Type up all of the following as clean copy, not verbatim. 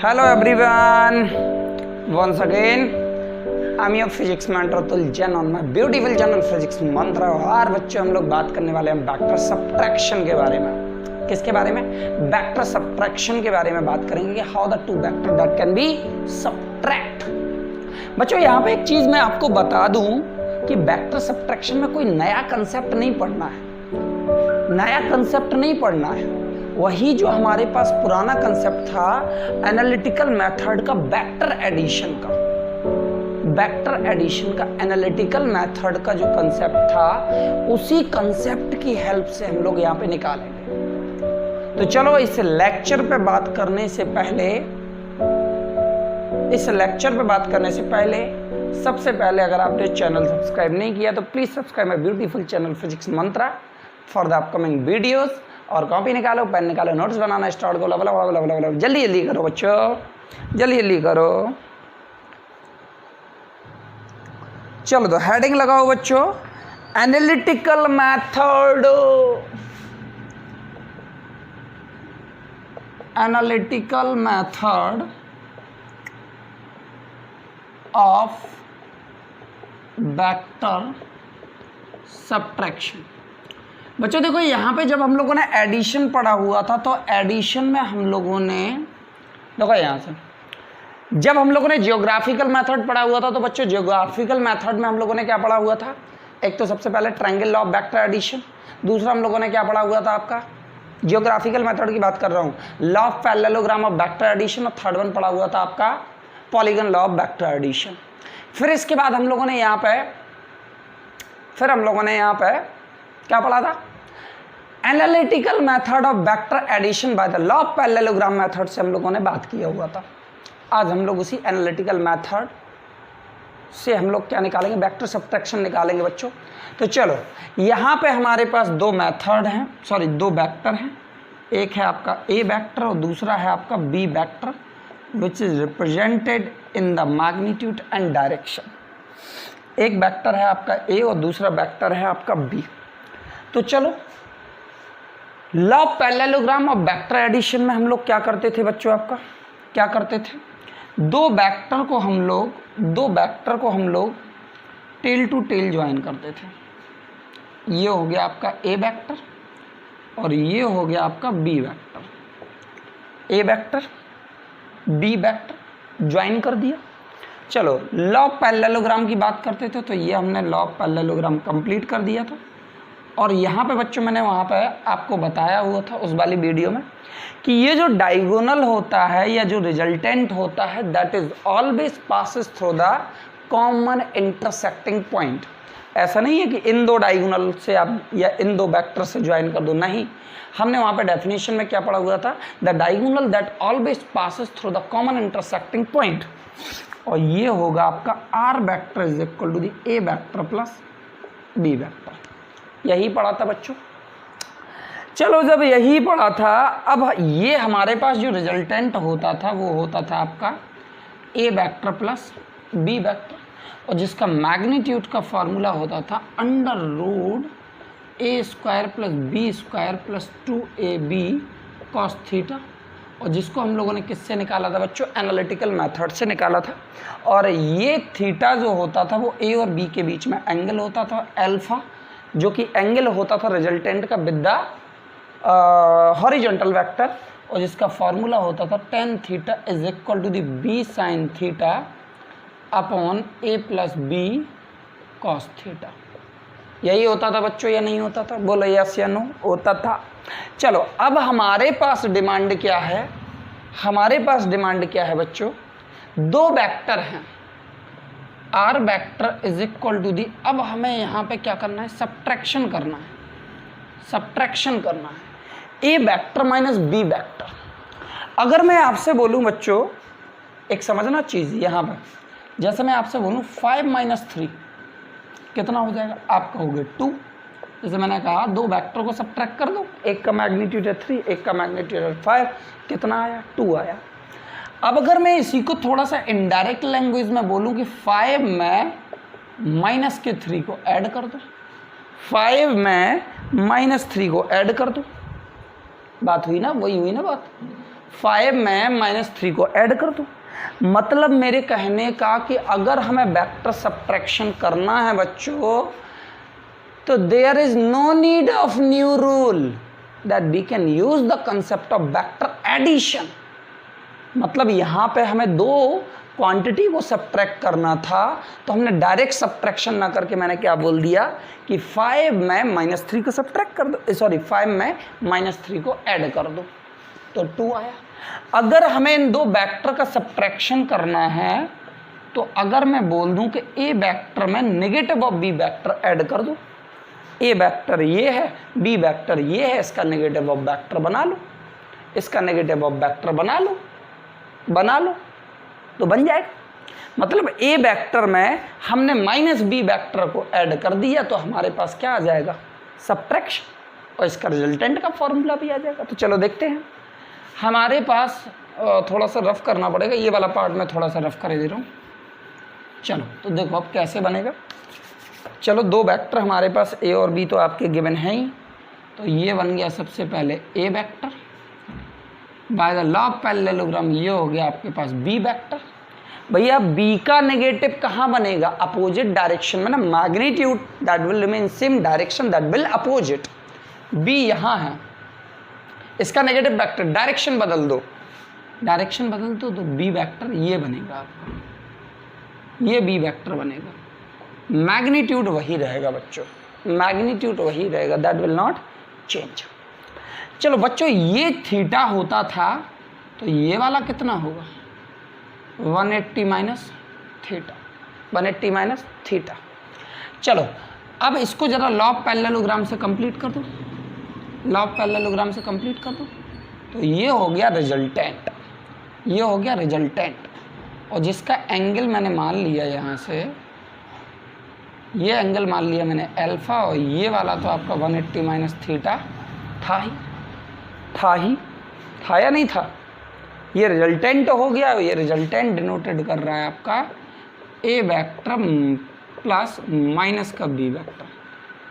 Hello everyone, once again I'm your physics mentor Atul Jain on my beautiful channel physics मंत्र। और बच्चों हम लोग बात करने वाले हैं वेक्टर सब्ट्रैक्शन के बारे में। किसके बारे में? वेक्टर सब्ट्रैक्शन के बारे में बात करेंगे कि how the two vector that can be subtract. बच्चों यहाँ पे एक चीज मैं आपको बता दूं कि वेक्टर सब्ट्रैक्शन में कोई नया कंसेप्ट नहीं पढ़ना है, नया कंसेप्ट नहीं पढ़ना है। वही जो हमारे पास पुराना कंसेप्ट था एनालिटिकल मेथड का, वेक्टर एडिशन का, वेक्टर एडिशन का, एनालिटिकल मेथड का जो कंसेप्ट था, उसी कंसेप्ट की हेल्प से हम लोग यहाँ पे निकालेंगे। तो चलो इस लेक्चर पे बात करने से पहले सबसे पहले अगर आपने चैनल सब्सक्राइब नहीं किया तो please subscribe my beautiful channel Physics Mantra for the upcoming videos. और कॉपी निकालो, पेन निकालो, नोट्स बनाना स्टार्ट करो। जल्दी जल्दी करो बच्चों, जल्दी जल्दी करो। चलो तो हेडिंग लगाओ बच्चों, analytical method, analytical method of vector subtraction. बच्चों देखो यहाँ पे जब हम लोगों ने एडिशन पढ़ा हुआ था तो एडिशन में हम लोगों ने, देखो यहाँ से जब हम लोगों ने जियोग्राफिकल मेथड पढ़ा हुआ था तो बच्चों जियोग्राफिकल मेथड में हम लोगों ने क्या पढ़ा हुआ था? एक तो सबसे पहले triangle law of vector addition, दूसरा हम लोगों ने क्या पढ़ा हुआ था आपका, जियोग्राफिकल मेथड की बात कर रहा हूँ, law of parallelogram of vector addition, और थर्ड वन पढ़ा हुआ था आपका polygon law of vector addition. फिर इसके बाद हम लोगों ने यहाँ पे क्या पढ़ा था? Analytical method of vector addition by the law of parallelogram method से हम लोगों ने बात किया हुआ था। आज हम लोग उसी एनालिटिकल मेथड से हम लोग क्या निकालेंगे? वेक्टर सब्ट्रैक्शन निकालेंगे बच्चों। तो चलो यहाँ पे हमारे पास दो वेक्टर हैं। एक है आपका ए वेक्टर और दूसरा है आपका B vector, which is represented in the magnitude and direction. एक वेक्टर है आपका ए और दूसरा वेक्टर है आपका बी। तो चलो law of parallelogram of vector addition में हम लोग क्या करते थे बच्चों? आपका क्या करते थे? दो वेक्टर को हम लोग टेल टू टेल ज्वाइन करते थे। ये हो गया आपका ए वेक्टर और ये हो गया आपका बी वेक्टर। ए वेक्टर बी वेक्टर ज्वाइन कर दिया। चलो लॉ ऑफ पैरेललोग्राम की बात करते थे तो ये हमने लॉ ऑफ पैरेललोग्राम कंप्लीट कर दिया था। और यहाँ पे बच्चों मैंने वहाँ पे आपको बताया हुआ था उस वाली वीडियो में कि ये जो डायगोनल होता है या जो रिजल्टेंट होता है that is always passes through the common intersecting point. ऐसा नहीं है कि इन दो डायगोनल से आप या इन दो वेक्टर से ज्वाइन कर दो, नहीं। हमने वहाँ पे डेफिनेशन में क्या पढ़ा हुआ था? The diagonal that always passes through the common intersecting point. और ये होगा आपका R vector is equal to the A vector plus B vector. यही पढ़ा था बच्चों। चलो जब यही पढ़ा था, अब ये हमारे पास जो रिजल्टेंट होता था वो होता था आपका A vector plus B vector, और जिसका मैग्नीट्यूड का फॉर्मूला होता था under root A square plus B square plus 2ab cos theta, और जिसको हम लोगों ने किससे निकाला था बच्चों? एनालिटिकल मेथड से निकाला था। और ये थीटा जो होता था वो ए और बी के बीच में एंगल होता था अल्फा, जो कि एंगल होता था रिजल्टेंट का विद द हॉरिजॉन्टल वेक्टर, और जिसका फॉर्मूला होता था tan theta is equal to the B sine theta upon A plus B cos theta. यही होता था बच्चों या नहीं होता था? बोलो यस या नो। होता था। चलो अब हमारे पास डिमांड क्या है? हमारे पास डिमांड क्या है बच्चों? दो वेक्टर हैं, R vector is equal to the, अब हमें यहाँ पे क्या करना है? सब्ट्रैक्शन करना है, सब्ट्रैक्शन करना है ए वेक्टर माइनस बी वेक्टर। अगर मैं आपसे बोलूँ बच्चों, एक समझना चीज़ यहाँ पर, जैसे मैं आपसे बोलूँ 5 माइनस 3 कितना हो जाएगा? आप कहोगे 2। जैसे मैंने कहा दो वेक्टर को सब्ट्रैक्ट कर दो, एक का मैग्नीट्यूड है 3, एक का मैग्नीट्यूड है 5, कितना आया? 2 आया। अब अगर मैं इसी को थोड़ा सा इनडायरेक्ट लैंग्वेज में बोलूं कि 5 में माइनस के 3 को ऐड कर दो, 5 में माइनस 3 को ऐड कर दो, बात हुई ना, वही हुई ना बात। 5 में -3 को ऐड कर दो। मतलब मेरे कहने का कि अगर हमें वेक्टर सब्ट्रैक्शन करना है बच्चों, तो there is no need of new rule, that we can use the concept of vector addition. मतलब यहाँ पे हमें दो क्वांटिटी को सब्ट्रैक्ट करना था, तो हमने डायरेक्ट सब्ट्रैक्शन ना करके मैंने क्या बोल दिया कि 5 में -3 को सब्ट्रैक्ट कर दो, सॉरी 5 में -3 को ऐड कर दो, तो 2 आया। अगर हमें इन दो वेक्टर का सब्ट्रैक्शन करना है, तो अगर मैं बोल दूं कि ए वेक्टर में negative of B vector add कर दो, ए वेक्टर ये है, बी वेक्टर ये है, इसका नेगेटिव ऑफ वेक्टर बना लो, इसका नेगेटिव ऑफ वेक्टर बना लो, तो बन जाएगा। मतलब ए वेक्टर में हमने -b वेक्टर को ऐड कर दिया, तो हमारे पास क्या आ जाएगा, सब्ट्रैक्शन, और इसका रिजल्टेंट का फॉर्मूला भी आ जाएगा। तो चलो देखते हैं। हमारे पास थोड़ा सा रफ करना पड़ेगा, ये वाला पार्ट मैं थोड़ा सा रफ कर दे रहा हूँ। चलो तो देखो अब कैसे बनेगा। चलो दो वेक्टर हमारे पास ए और बी तो आपके गिवन है ही, तो ये बन गया सबसे पहले A vector, by the law of parallelogram ये हो गया आपके पास बी वेक्टर। भैया बी का नेगेटिव कहाँ बनेगा, अपोजिट डायरेक्शन में ना, magnitude that will remain same, direction that will opposite. B यहाँ है, इसका नेगेटिव वेक्टर, डायरेक्शन बदल दो तो बी वेक्टर ये बनेगा आपका, ये बी वेक्टर बनेगा। मैग्नीट्यूड वही रहेगा बच्चों, मैग्नीट्यूड वही रहेगा, दैट विल नॉट चेंज। चलो बच्चों ये थीटा होता था, तो ये वाला कितना होगा, 180 माइनस थीटा, 180 माइनस थीटा। चलो अब इसको जरा लॉ ऑफ पैरेललोग्राम से कंप्लीट कर दो, लॉ ऑफ पैरेललोग्राम से कंप्लीट कर दो, तो ये हो गया रिजल्टेंट, ये हो गया रिजल्टेंट। और जिसका एंगल मैंने मान लिया यहाँ से, ये एंगल मान लिया मैंने अल्फा, और ये वाला तो आपका 180 माइनस थीटा था या नहीं था, ये रिजल्टेंट हो गया। ये रिजल्टेंट डिनोटेड कर रहा है आपका ए वेक्टर प्लस माइनस का बी वेक्टर।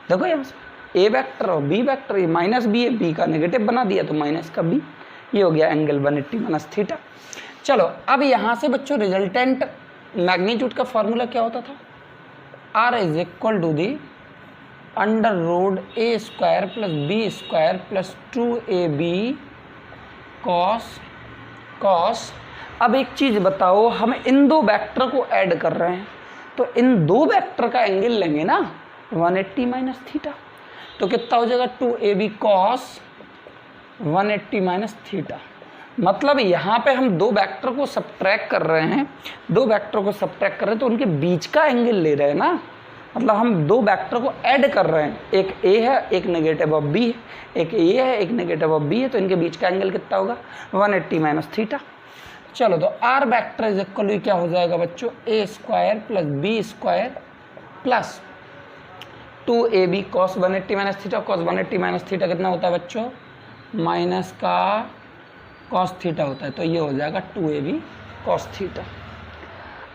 देखो यहाँ से ए वेक्टर और बी वेक्टर, ये माइनस बी है, बी का नेगेटिव बना दिया तो माइनस का बी, ये हो गया एंगल 180 माइनस थीटा। चलो अब यहाँ से बच्चों रिजल्टेंट मैग्नीट्यूड का फॉर्मूला क्या होता था, R is equal to the under root A square plus B square plus 2ab cos. अब एक चीज़ बताओ, हम इन दो वेक्टर को ऐड कर रहे हैं, तो इन दो वेक्टर का एंगल लेंगे ना 180 माइनस थीटा, तो कितना हो जाएगा 2ab कॉस 180 माइनस थीटा। मतलब यहाँ पे हम दो वेक्टर को सब्ट्रैक्ट कर रहे हैं, दो वेक्टर को सब्ट्रैक्ट कर रहे हैं, तो उनके बीच का एंगल ले रहे हैं ना, मतलब हम दो वेक्टर को ऐड कर रहे हैं, एक ए है एक नेगेटिव ऑफ बी है, एक ए है एक नेगेटिव ऑफ बी है, तो इनके बीच का एंगल कितना होगा 180 माइनस थीटा। चलो तो R vector is equal to क्या हो जाएगा बच्चों, A square plus B square plus 2ab cos 180 minus theta. Cos 180 minus theta कितना होता है बच्चों, माइनस का कॉस थीटा होता है, तो ये हो जाएगा 2ab कॉस थीटा।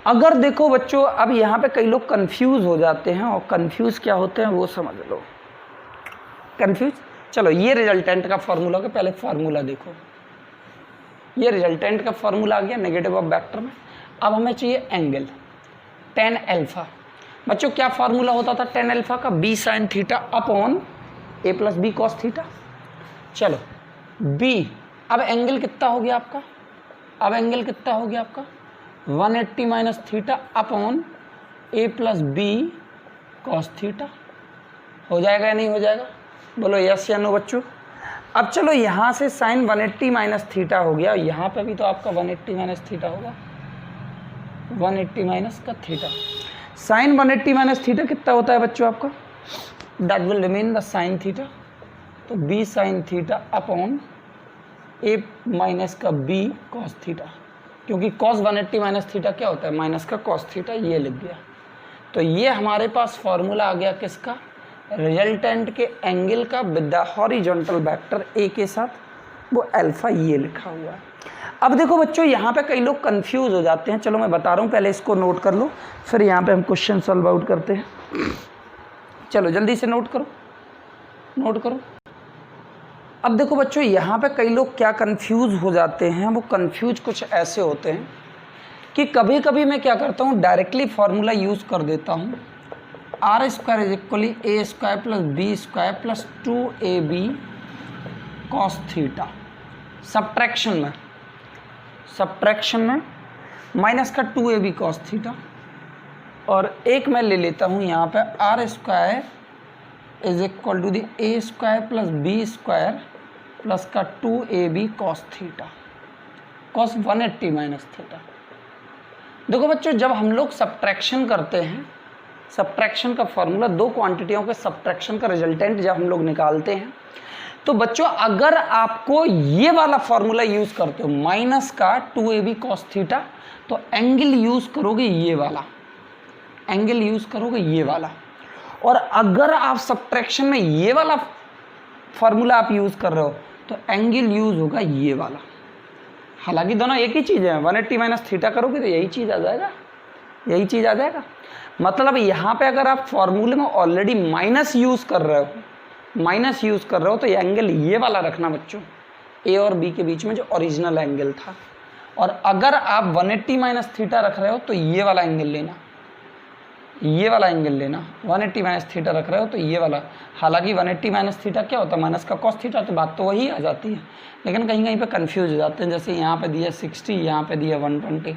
अगर देखो बच्चों, अब यहाँ पे कई लोग कंफ्यूज हो जाते हैं, और कंफ्यूज क्या होते हैं वो समझ लो, कंफ्यूज। चलो ये रिजल्टेंट का फॉर्मूला का पहले फॉर्मूला देखो, ये रिजल्टेंट का फॉर्मूला आ गया नेगेटिव ऑफ वेक्टर में। अब हमें चाहिए एंगल tan अल्फा। बच्चों क्या फॉर्मूला होता था tan अल्फा का, b sin theta upon a plus B cos theta. चलो b, अब एंगल कितना हो गया आपका, अब एंगल कितना हो गया आपका 180 minus theta upon a plus B cos theta. हो जाएगा या नहीं हो जाएगा, बोलो यस या नो बच्चों। अब चलो यहाँ से साइन 180 माइनस थीटा हो गया, यहाँ पे भी तो आपका 180 माइनस थीटा होगा, 180 माइनस का थीटा। साइन 180 माइनस थीटा कितना होता है बच्चों आपका, that will remain the sine theta, तो b sign theta upon a minus का b कॉस थीटा, क्योंकि कॉस 180 माइनस थीटा क्या होता है, माइनस का कॉस थीटा, ये लिख गया। तो ये हमारे पास फॉर्मूला आ गया किसका, रिजल्टेंट के एंगल का with the horizontal vector A के साथ, वो अल्फा ये लिखा हुआ है। अब देखो बच्चों यहाँ पे कई लोग कंफ्यूज हो जाते हैं, चलो मैं बता रहा हूँ, पहले इसको नोट कर लो, फिर यहाँ पे हम क्वेश्चन सॉल्व आउट करते हैं। चलो जल्दी से नोट करो, नोट करो। अब देखो बच्चों, यहाँ पे कई लोग क्या कंफ्यूज हो जाते हैं, वो कंफ्यूज कुछ ऐसे होते हैं कि कभी कभी मैं क्या करता हूँ, डायरेक्टली फार्मूला यूज़ कर देता हूँ, R square is equally A square plus B square plus 2ab cos theta. Subtraction में माइनस का 2ab कॉस थीटा, और एक मैं ले लेता हूँ यहाँ पे R square is equal to the A square plus B square plus का 2ab cos theta cos 180 minus theta. देखो बच्चों, जब हम लोग सब्ट्रैक्शन करते हैं, सब्ट्रैक्शन का फॉर्मूला, दो क्वांटिटियों के सब्ट्रैक्शन का रिजल्टेंट जब हम लोग निकालते हैं, तो बच्चों अगर आपको ये वाला फॉर्मूला यूज़ करते हो माइनस का 2ab कॉस थीटा, तो एंगल यूज़ करोगे ये वाला, एंगल यूज़ करोगे ये वाला। और अगर आप सब्ट्रैक्शन में ये वाला फॉर्मूला आप यूज़ कर रहे हो तो एंगल यूज़ होगा ये वाला। हालांकि दोनों एक ही चीज़ है, 180 माइनस थीटा करोगे तो यही चीज़ आ जाएगा, यही चीज़ आ जाएगा। मतलब यहाँ पे अगर आप फॉर्मूले में ऑलरेडी माइनस यूज़ कर रहे हो, तो ये एंगल ये वाला रखना बच्चों, ए और बी के बीच में जो ओरिजिनल एंगल था। और अगर आप 180 माइनस थीटा रख रहे हो तो ये वाला एंगल लेना, ये वाला एंगल लेना। 180 माइनस थीटा रख रहे हो तो ये वाला। हालांकि 180 माइनस थीटा क्या होता है, माइनस का कॉस थीटा, तो बात तो वही आ जाती है, लेकिन कहीं कहीं पे कंफ्यूज हो जाते हैं। जैसे यहाँ पे दिया 60, यहाँ पे दिया 120,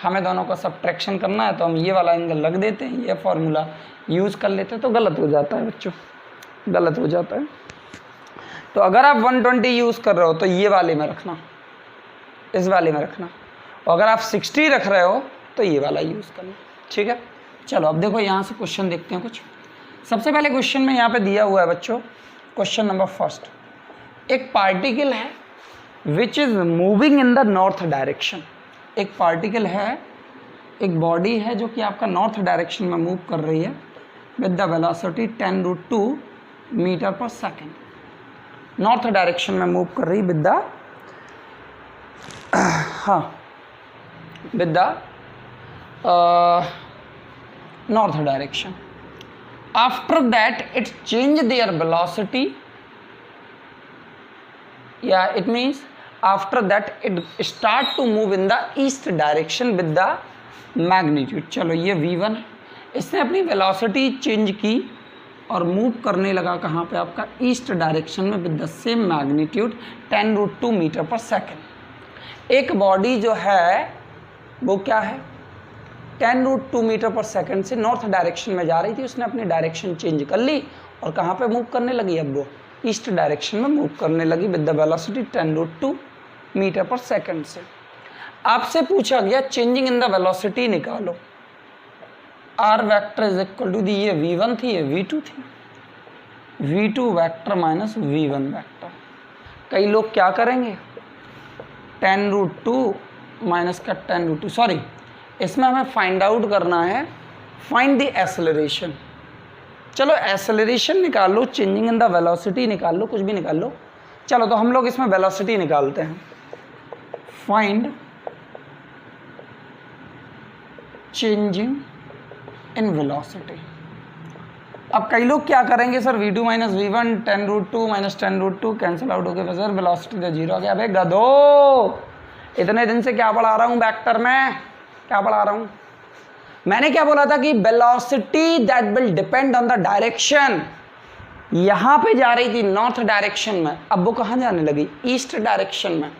हमें दोनों का सब्ट्रैक्शन करना है तो हम ये वाला एंगल लग देते हैं, ये फार्मूला यूज़ कर लेते हैं, तो गलत हो जाता है बच्चों, गलत हो जाता है। तो अगर आप 120 यूज़ कर रहे हो तो ये वाले में रखना, इस वाले में रखना, और अगर आप 60 रख रहे हो तो ये वाला यूज़ करना, ठीक है। चलो अब देखो यहाँ से क्वेश्चन देखते हैं कुछ। सबसे पहले क्वेश्चन में यहाँ पे दिया हुआ है बच्चों, क्वेश्चन नंबर फर्स्ट, एक पार्टिकल है which is moving in the north direction. एक पार्टिकल है, एक बॉडी है जो कि आपका नॉर्थ डायरेक्शन में मूव कर रही है with the velocity 10√2 metre per second. North direction में मूव कर रही with the with the north direction. After that it change their velocity, it means after that it start to move in the east direction with the magnitude। चलो ये v1 है, इसने अपनी velocity change की और move करने लगा कहाँ पे, आपका ईस्ट डायरेक्शन में with the same magnitude 10√2 metre per second. एक बॉडी जो है वो क्या है, 10√2 मीटर पर सेकंड से नॉर्थ डायरेक्शन में जा रही थी, उसने अपनी डायरेक्शन चेंज कर ली और कहाँ पे मूव करने लगी, अब वो ईस्ट डायरेक्शन में मूव करने लगी with the velocity 10√2 metre per second से। आपसे पूछा गया चेंजिंग इन द वेलोसिटी निकालो, R vector is equal to the, ये v1 थी, ये v2 थी, v2 vector minus v1 vector. कई लोग क्या करेंगे, 10√2 माइनस का 10√2, सॉरी इसमें हमें फाइंड आउट करना है, फाइंड द एक्सेलरेशन। चलो एक्सेलरेशन निकाल लो, चेंजिंग इन द वेलोसिटी निकाल लो, कुछ भी निकाल लो। चलो तो हम लोग इसमें वेलोसिटी निकालते हैं, फाइंड चेंजिंग इन वेलोसिटी। अब कई लोग क्या करेंगे, sir v2 minus v1 10√2 minus 10√2 cancel out हो गया, सर वेलोसिटी तो जीरो आ गया। अबे गधो, इतने दिन से क्या पढ़ा रहा हूँ वेक्टर में, क्या पढ़ा रहा हूं, मैंने क्या बोला था कि velocity that will depend on the direction. यहां पे जा रही थी नॉर्थ डायरेक्शन में, अब वो कहां जाने लगी, ईस्ट डायरेक्शन में।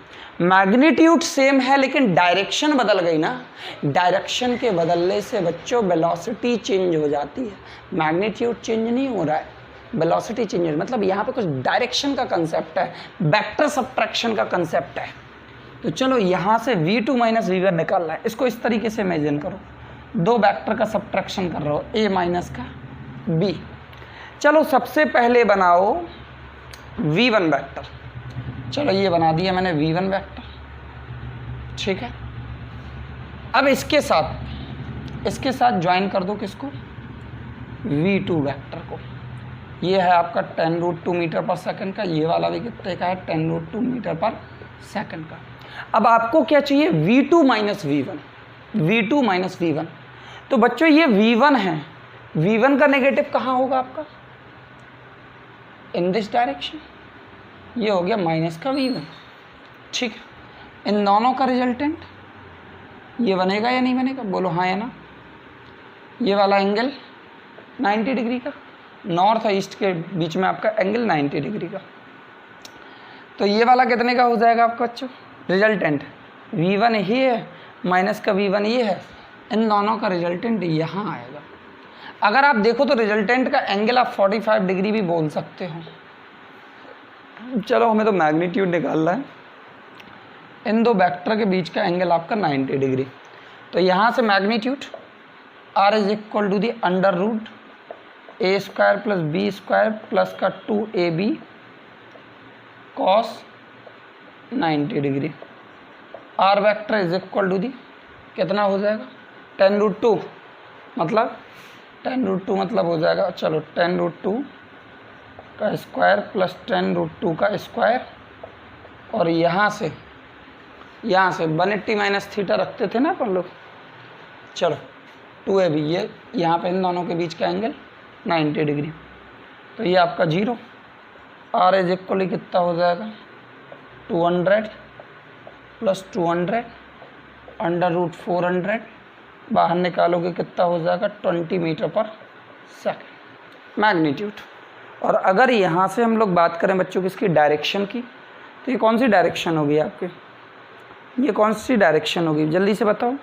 मैग्नीट्यूड सेम है लेकिन डायरेक्शन बदल गई ना, डायरेक्शन के बदलने से बच्चों वेलोसिटी चेंज हो जाती है, मैग्नीट्यूड चेंज नहीं हो रहा है, वेलोसिटी चेंज। मतलब यहाँ पे कुछ डायरेक्शन का कंसेप्ट है, वेक्टर सब्ट्रैक्शन का कंसेप्ट है। तो चलो यहाँ से v2 माइनस v1 निकालना है, इसको इस तरीके से इमेजिन करो, दो वेक्टर का सब्ट्रैक्शन कर रहे हो, a माइनस का b। चलो सबसे पहले बनाओ v1 वेक्टर, चलो ये बना दिया मैंने v1 वेक्टर, ठीक है। अब इसके साथ ज्वाइन कर दो किसको, v2 वेक्टर को। ये है आपका 10√2 मीटर पर सेकंड का, ये वाला भी कितने का है, 10√2 मीटर पर सेकंड का। अब आपको क्या चाहिए, v2 minus v1, v2 minus v1। तो बच्चों ये v1 है, v1 का नेगेटिव कहाँ होगा आपका, इन दिस डायरेक्शन, ये हो गया माइनस का V1, ठीक है। इन दोनों का रिजल्टेंट ये बनेगा या नहीं बनेगा, बोलो हाँ या ना। ये वाला एंगल 90 डिग्री का, नॉर्थ और ईस्ट के बीच में आपका एंगल 90 डिग्री का, तो ये वाला कितने का हो जाएगा आपका बच्चों, रिजल्टेंट V1 ही है, माइनस का V1 ये है, इन दोनों का रिजल्टेंट यहाँ आएगा। अगर आप देखो तो रिजल्टेंट का एंगल आप 45 डिग्री भी बोल सकते हो। चलो हमें तो मैग्नीट्यूड निकालना है। इन दो वेक्टर के बीच का एंगल आपका 90 डिग्री, तो यहाँ से magnitude R is equal to the under root a square plus B square plus का 2ab cos 90 degree. R vector is equal to the कितना हो जाएगा 10√2, मतलब 10√2 मतलब हो जाएगा, चलो 10√2 का स्क्वायर प्लस 10√2 का स्क्वायर, और यहाँ से 180 माइनस थीटा रखते थे ना अपन लोग, चलो 2ab, ये यहाँ पे इन दोनों के बीच का एंगल 90 डिग्री, तो ये आपका 0। R इज इक्वल कितना हो जाएगा 200 प्लस 200 अंडर रूट 400, बाहर निकालोगे कितना हो जाएगा 20 मीटर पर सेकेंड मैग्नीट्यूड। और अगर यहाँ से हम लोग बात करें बच्चों की इसकी डायरेक्शन की, तो ये कौन सी डायरेक्शन होगी आपके, ये कौन सी डायरेक्शन होगी जल्दी से बताओ।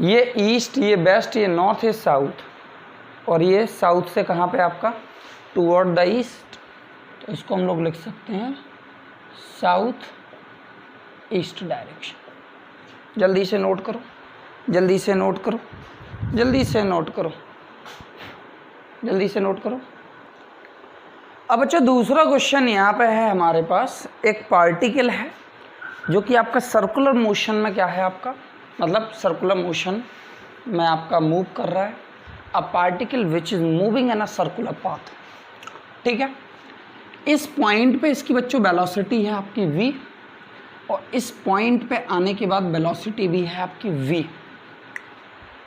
ये ईस्ट, ये वेस्ट, ये नॉर्थ, ये साउथ, और ये साउथ से कहाँ पे आपका टूवर्ड द ईस्ट, तो इसको हम लोग लिख सकते हैं साउथ ईस्ट डायरेक्शन। जल्दी से नोट करो, जल्दी से नोट करो, जल्दी से नोट करो, जल्दी से नोट करो। अब बच्चों दूसरा क्वेश्चन यहाँ पे है हमारे पास, एक पार्टिकल है जो कि आपका सर्कुलर मोशन में क्या है आपका, मतलब सर्कुलर मोशन में आपका मूव कर रहा है, a particle which is moving in a circular path, ठीक है। इस पॉइंट पे इसकी बच्चों वेलोसिटी है आपकी v, और इस पॉइंट पे आने के बाद वेलोसिटी भी है आपकी v,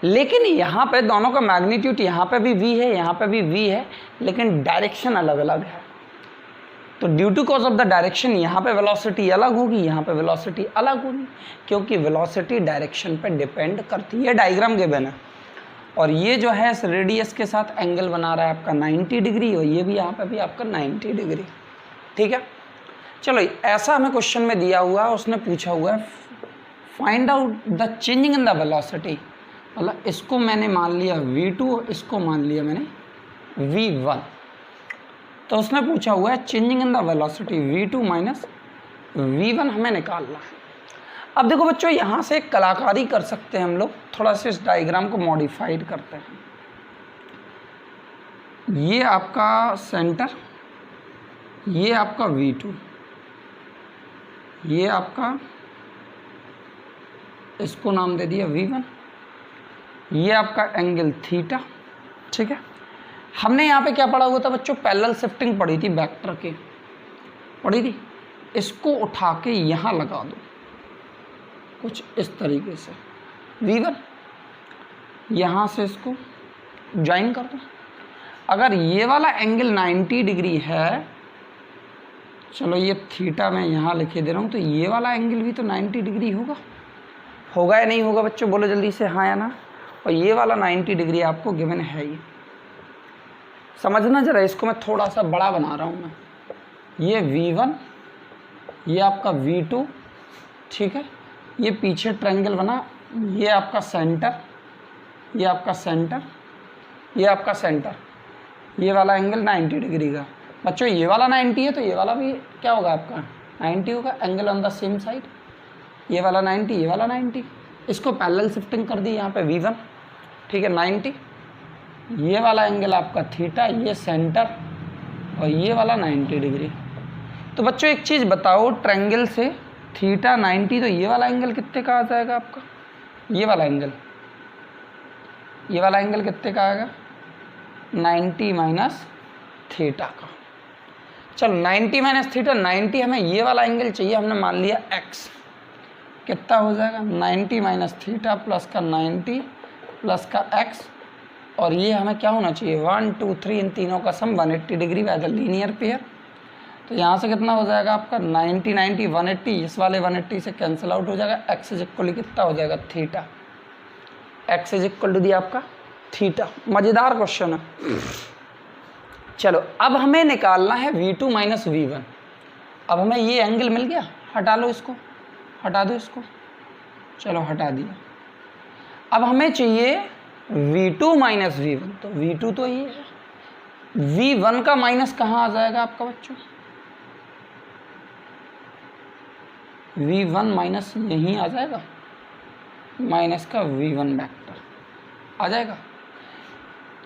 लेकिन यहाँ पे दोनों का मैग्नीट्यूड, यहाँ पे भी v है, यहाँ पे भी v है, लेकिन डायरेक्शन अलग अलग है। तो due to cause of the direction यहाँ पे वेलोसिटी अलग होगी, यहाँ पे वेलोसिटी अलग होगी, क्योंकि वेलोसिटी डायरेक्शन पे डिपेंड करती है। डायग्राम गिवन है, और ये जो है इस रेडियस के साथ एंगल बना रहा है आपका 90 डिग्री, और ये भी यहाँ पे भी आपका 90 डिग्री, ठीक है। चलो ऐसा हमें क्वेश्चन में दिया हुआ है, उसने पूछा हुआ है find out the changing in the velocity, मतलब इसको मैंने मान लिया v2, इसको मान लिया मैंने v1, तो उसने पूछा हुआ है changing in the velocity v2 minus v1 हमें निकालना है। अब देखो बच्चों यहाँ से एक कलाकारी कर सकते हैं हम लोग, थोड़ा सा इस डायग्राम को मॉडिफाइड करते हैं। ये आपका सेंटर, ये आपका v2, ये आपका इसको नाम दे दिया v1, ये आपका एंगल थीटा, ठीक है। हमने यहाँ पे क्या पढ़ा हुआ था बच्चों, पैरेलल शिफ्टिंग पढ़ी थी, वेक्टर की पढ़ी थी। इसको उठा के यहाँ लगा दो कुछ इस तरीके से, v1 यहाँ से इसको ज्वाइन कर दो। अगर ये वाला एंगल 90 डिग्री है, चलो ये थीटा मैं यहाँ लिखे दे रहा हूँ, तो ये वाला एंगल भी तो 90 डिग्री होगा, होगा या नहीं होगा बच्चों, बोलो जल्दी से हाँ या ना। और ये वाला 90 डिग्री आपको गिवन है, ये समझना जरा, इसको मैं थोड़ा सा बड़ा बना रहा हूँ मैं। ये v1, ये आपका v2, ठीक है। ये पीछे ट्रायंगल बना, ये आपका सेंटर, ये आपका सेंटर, ये आपका सेंटर, ये वाला एंगल 90 डिग्री का। बच्चों ये वाला 90 है तो ये वाला भी क्या होगा आपका 90 होगा, angle on the same side. ये वाला 90, ये वाला 90, इसको पैरेलल शिफ्टिंग कर दी यहाँ पे v1, ठीक है 90, ये वाला एंगल आपका थीटा, ये सेंटर, और ये वाला 90 डिग्री। तो बच्चों एक चीज़ बताओ, ट्रायंगल से थीटा 90, तो ये वाला एंगल कितने का आ जाएगा आपका, ये वाला एंगल, ये वाला एंगल कितने का आएगा 90 माइनस थीटा का। चलो 90 माइनस थीटा, 90 हमें ये वाला एंगल चाहिए, हमने मान लिया x, कितना हो जाएगा 90 माइनस थीटा प्लस का 90 प्लस का x, और ये हमें क्या होना चाहिए 1 2 3, इन तीनों का सम 180 degree by the linear pair. तो यहाँ से कितना हो जाएगा आपका 90 90 180, इस वाले 180 से कैंसिल आउट हो जाएगा। एक्स इज इक्वल कितना हो जाएगा theta, X is equal to the आपका थीटा। मज़ेदार क्वेश्चन है। चलो अब हमें निकालना है V2 माइनस V1। अब हमें ये एंगल मिल गया, हटा लो इसको, हटा दो इसको, चलो हटा दिया। अब हमें चाहिए V2 माइनस V1, तो V2 तो ये है, V1 का माइनस कहाँ आ जाएगा आपका बच्चों, V1 माइनस यहीं आ जाएगा, माइनस का V1 वेक्टर आ जाएगा।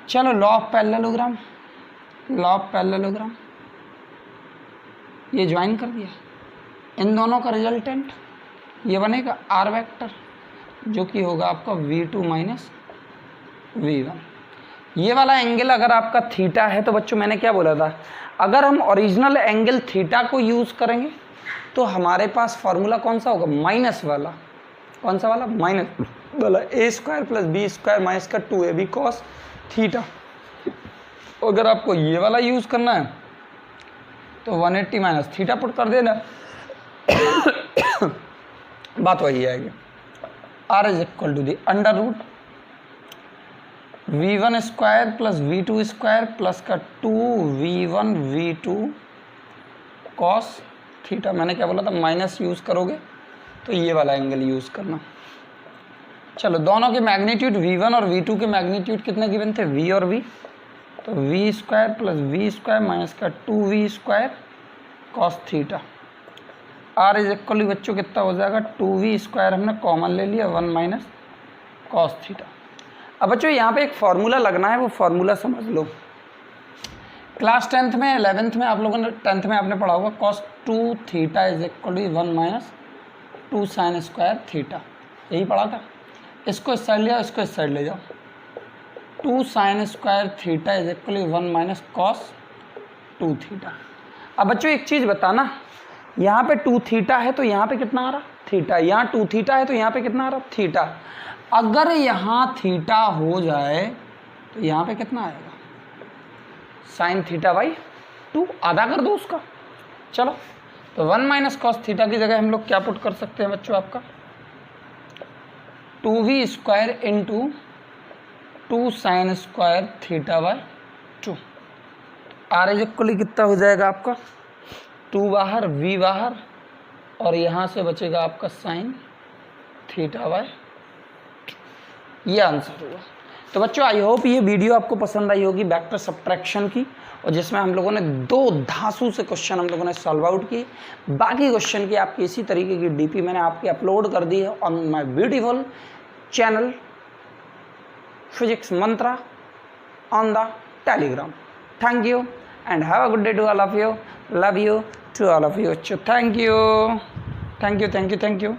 चलो law of parallelogram, law of parallelogram ये ज्वाइन कर दिया, इन दोनों का रिजल्टेंट ये बनेगा R वेक्टर, जो कि होगा आपका V2 माइनस V1। ये वाला एंगल अगर आपका थीटा है तो बच्चों मैंने क्या बोला था, अगर हम ओरिजिनल एंगल थीटा को यूज़ करेंगे तो हमारे पास फॉर्मूला कौन सा होगा, माइनस वाला। कौन सा वाला, माइनस वाला, A square plus B square minus का 2ab कॉस थीटा। अगर आपको ये वाला यूज़ करना है तो 180 माइनस थीटा पुट कर देना, बात वही आएगी। R is equal to the under root V1 square plus V2 square plus का 2V1 V2 कॉस थीटा। मैंने क्या बोला था, माइनस यूज़ करोगे तो ये वाला एंगल यूज़ करना। चलो दोनों के मैग्नीट्यूड V1 और V2 के मैग्नीट्यूड कितने गिवन थे, V और V, तो V square plus V square minus का 2V square cos theta. R is equally बच्चों कितना हो जाएगा, 2V स्क्वायर हमने कॉमन ले लिया, 1 माइनस कॉस थीटा। अब बच्चों यहाँ पे एक फार्मूला लगना है, वो फार्मूला समझ लो। क्लास 10th में 11th में आप लोगों ने 10th में आपने पढ़ा होगा, cos 2 theta is equal to 1 minus 2 sine square theta, यही पढ़ा था। इसको इस साइड ले जाओ, इसको इस साइड ले जाओ, 2 sine square theta is equal 1 minus cos 2 theta. अब बच्चों एक चीज़ बताना, यहाँ पे 2 थीटा है तो यहाँ पे कितना आ रहा, थीटा। यहाँ 2 थीटा है तो यहाँ पे कितना आ रहा, थीटा। अगर यहाँ थीटा हो जाए तो यहाँ पे कितना आएगा, साइन थीटा बाई 2, आधा कर दो उसका। चलो तो 1 माइनस कॉस थीटा की जगह हम लोग क्या पुट कर सकते हैं बच्चों, आपका 2v square into 2 sine square theta by 2। R is equally कितना हो जाएगा आपका, 2 बाहर v बाहर, और यहाँ से बचेगा आपका साइन थीटा बाय 2। ये आंसर हुआ। तो बच्चों आई होप ये वीडियो आपको पसंद आई होगी वेक्टर सब्ट्रैक्शन की, और जिसमें हम लोगों ने 2 धांसू से क्वेश्चन हम लोगों ने सॉल्व आउट किए। बाकी क्वेश्चन की आपकी इसी तरीके की डीपी मैंने आपकी अपलोड कर दी है on my beautiful channel Physics Mantra on the Telegram. Thank you and have a good day to all of you, love you to all of you. Thank you, thank you, thank you, thank you.